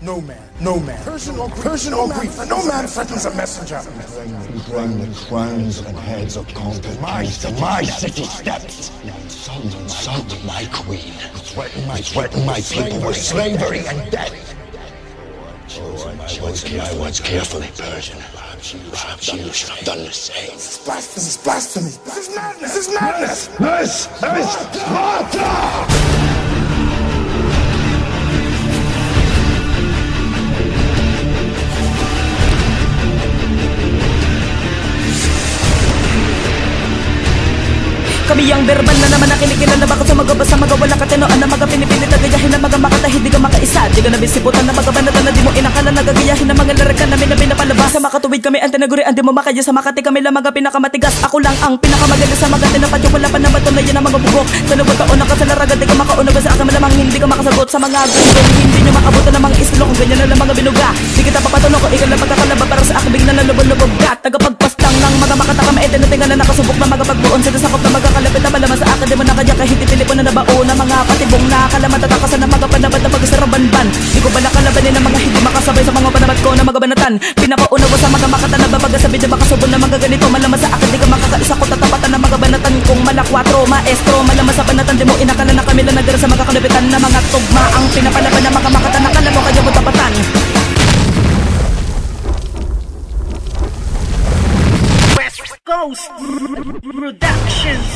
No man, Persian or Greek, no man threatens a messenger. Bring the crowns and heads of conquered my city steps. Insult my queen. Threaten my people with slavery and death. Choose my words carefully, Persian. Perhaps you should have done the same. This is blasphemy. This is madness. This is Sparta! Kami ang verbal na naman ang kinikilala. Bakit sa magabasa magawala katinoan na mga pinipilit na gayahin na mga makata hindi ka makaisa. Di ka na bisiputan na magabanatan na di mo inakala na gagayahin na mga larakan namin na pinapalabas. Sa makatuwid kami ang tinagurian di mo makaya sa Makati kami lang mga pinakamatigas. Ako lang ang pinakamagaling sa mga tinapat yung wala pa na bato na yan ang mga bubok. Sa lubot taon na kasalaragan di ka makaunag sa akin malamang hindi ka makasagot sa mga gulong. Hindi nyo makabutan ng mga islo kung ganyan na lang mga binuga. Di kita papatunong ko ikaw lang pagkakalaba para sa akin bigla na lubog-lubog ka. Tagapagpastang ng mga makata ka maitinatingan na nakasubok na mga pagbuon sa sakop na magkakalapit na malaman sa akin di mo nakadya kahit itilipon na nabao na mga patibong nakakalaman tatakasan ng mga panabat na pagsarabanban. Di ko ba nakalabanin ng mga hindi makasabay sa mga panabat ko na mga banatan. Pinapauna ko sa mga makata na babagasabi di makasubon na mga ganito. Malaman sa akin di ka makakaisa ko tatapatan ng mga banatan kung malakwatro maestro. Malaman sa banatan di mo inakala na kami lang nagara sa mga kalabitan na mga tugma ang pinapalaban ng mga makata na kala mo kaya mo tapatan. West Coast Productions.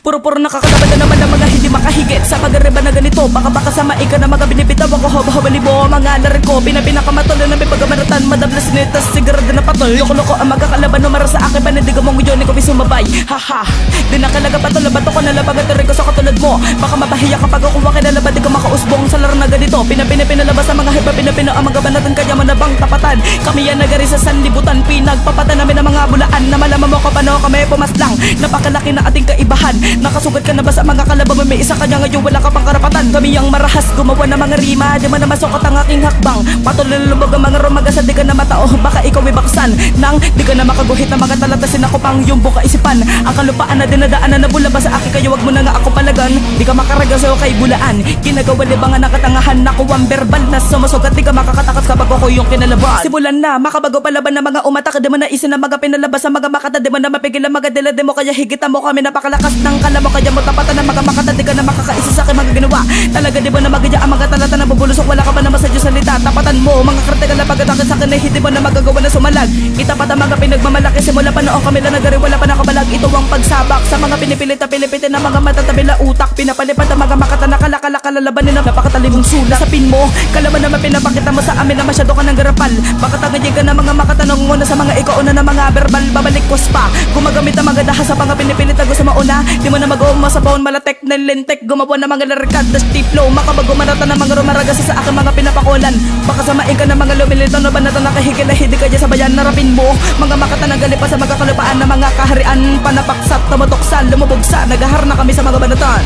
Puro-puro nakakalaban na naman ang mga hindi makahigit sa pag-ariba na ganito. Baka sama ika na mga binibitaw ako haba-habali mo mga lari ko. Pinapinakamatuloy na may pagkamaratan madablas sinitas sigurado na patol. Loko-loko ang magkakalaban numara sa akin panindigan mong yun ikaw sumabay. Haha, di nakalaga patol bato ko na labag at ko sa katulad mo. Baka mapahiya kapag ako wakinalabad di ka makausbong sa laro na ganito. Pinapinalabas sa mga hiba pinapino ang mga banatan kaya mo na bang tapatan. Kami yan nagari sa sanlibutan pinagpapatan namin ang mga bulaan na malaman mo kapano kami pumaslang. Napakalaki na ating kaibahan. Nakasugat ka na ba sa mga kalaban mo? May isa ka niya ngayon wala ka pang karapatan. Kami ang marahas gumawa ng mga rima. Di mo na masukot ang aking hakbang. Patuloy na lumog ang mga rumaga sa di ka na matao. Baka ikaw ay baksan nang di ka na makaguhit na mga talatasin ako pang iyong buka isipan. Ang kalupaan na dinadaanan na bula ba sa akin kayo wag mo na nga ako palagan. Di ka makaraga sa'yo kay bulaan. Ginagawa libangan ng katangahan na kuwang verbal na sumusugat. Di ka makakatakas kapag ako yung kinalabas. Simulan na makabago palaban ng mga umatak. Di mo na isin na mga pinalabas sa mga makata. Di mo na mapigil ang mga dila. Di mo kaya higitan mo kami napakalakas ng kala mo kaya mo tapatan ng mga makata. Di ka na makakaisa sa akin mga ginawa. Talaga di ba na magaya ang mga talata na bubulusok. Wala ka ba naman sa Diyos salita. Tapatan mo mga kritikal na pagkatake sa akin na hindi mo na magagawa na sumalag. Itapat ang mga pinagmamalaki. Simula pa noong kami lang nagari wala pa nakabalag. Ito ang pagsabak sa mga pinipilit na pilipitin ng mga matatabi na utak. Pinapalipat ang mga makata na kalakalabanin ng napakatalimong sulat. Sapin mo kalaban naman pinapakita mo sa amin na masyado ka ng garapal. Baka tagayin ka na mga makatanong muna sa mga ikauna na mga verbal. Babalik ko pa gumagamit ang mga dahas sa mga pinipilit na gusto mauna. Di mo na mag-uuma sa phone malatek na lintek. Gumawa ng mga larikad na steep flow. Makabago manata ng mga rumaragas sa aking mga pinapakulan. Baka samain ka ng mga lumilito na banata na kahigilahidi ka dyan sa bayan. Narapin mo mga makatananggali pa sa mga kalupaan na mga kaharian. Panapaksat, tumutok sa lumubog sa nagahar na kami sa mga banatan.